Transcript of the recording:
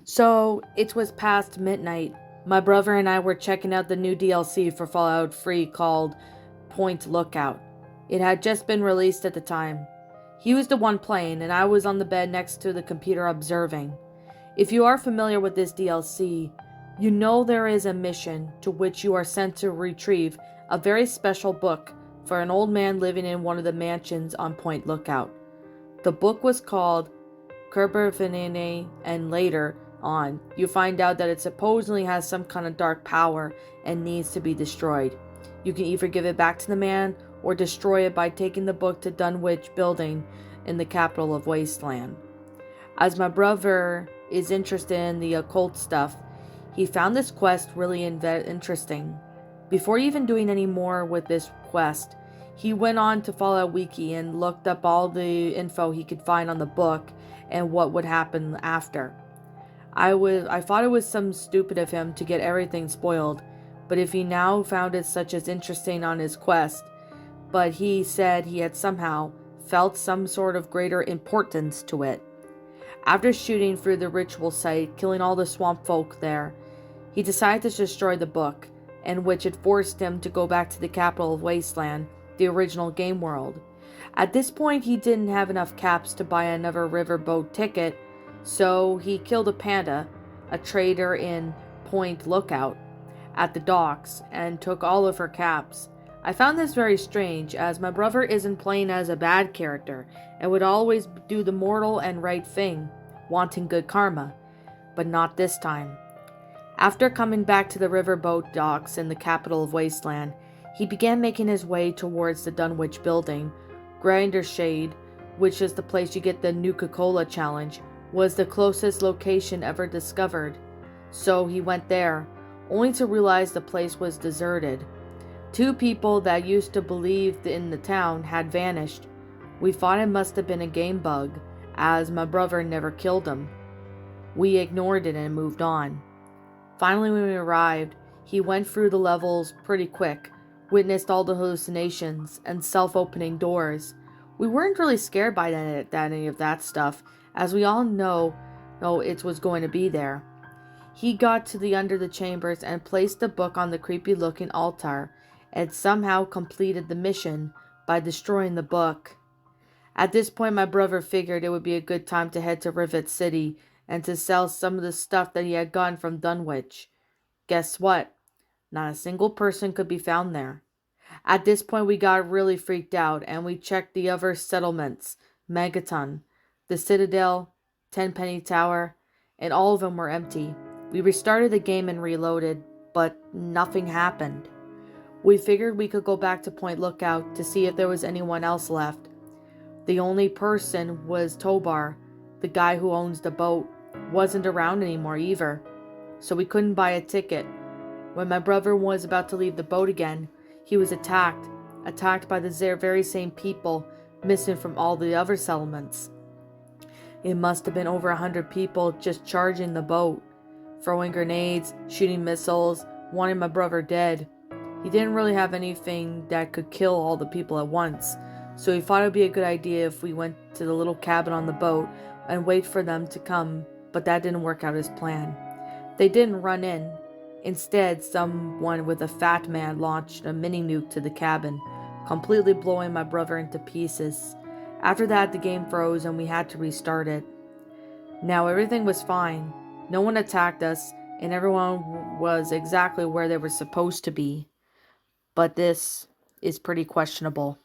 So it was past midnight. My brother and I were checking out the new DLC for Fallout 3 called Point Lookout. It had just been released at the time. He was the one playing, and I was on the bed next to the computer observing. If you are familiar with this DLC, you know there is a mission to which you are sent to retrieve a very special book for an old man living in one of the mansions on Point Lookout. The book was called Creepypasta, and later on, you find out that it supposedly has some kind of dark power and needs to be destroyed. You can either give it back to the man or destroy it by taking the book to Dunwich Building in the capital of Wasteland. As my brother is interested in the occult stuff, he found this quest really interesting. Before even doing any more with this quest, he went on to Fallout Wiki and looked up all the info he could find on the book and what would happen after. I thought it was some stupid of him to get everything spoiled, but if he now found it such as interesting on his quest, but he said he had somehow felt some sort of greater importance to it. After shooting through the ritual site, killing all the swamp folk there, he decided to destroy the book, and which had forced him to go back to the capital of Wasteland, the original game world. At this point, he didn't have enough caps to buy another riverboat ticket, so he killed a panda, a trader in Point Lookout, at the docks, and took all of her caps. I found this very strange, as my brother isn't playing as a bad character, and would always do the mortal and right thing, wanting good karma, but not this time. After coming back to the riverboat docks in the capital of Wasteland, he began making his way towards the Dunwich Building. Grindershade, which is the place you get the Nuka-Cola challenge, was the closest location ever discovered, so he went there, only to realize the place was deserted. Two people that used to believe in the town had vanished. We thought it must have been a game bug, as my brother never killed them. We ignored it and moved on. Finally, when we arrived, he went through the levels pretty quick, witnessed all the hallucinations and self-opening doors. We weren't really scared by any of that stuff, as we all know it was going to be there. He got to the under the chambers and placed the book on the creepy-looking altar, and somehow completed the mission by destroying the book. At this point, my brother figured it would be a good time to head to Rivet City and to sell some of the stuff that he had gotten from Dunwich. Guess what? Not a single person could be found there. At this point, we got really freaked out, and we checked the other settlements, Megaton, the Citadel, Tenpenny Tower, and all of them were empty. We restarted the game and reloaded, but nothing happened. We figured we could go back to Point Lookout to see if there was anyone else left. The only person was Tobar, the guy who owns the boat. Wasn't around anymore either, so we couldn't buy a ticket. When my brother was about to leave the boat again, he was attacked by the very same people missing from all the other settlements. It must have been over 100 people just charging the boat, throwing grenades, shooting missiles, wanting my brother dead. He didn't really have anything that could kill all the people at once, so he thought it would be a good idea if we went to the little cabin on the boat and wait for them to come, but that didn't work out as planned. They didn't run in. Instead, someone with a fat man launched a mini-nuke to the cabin, completely blowing my brother into pieces. After that, the game froze and we had to restart it. Now everything was fine. No one attacked us, and everyone was exactly where they were supposed to be. But this is pretty questionable.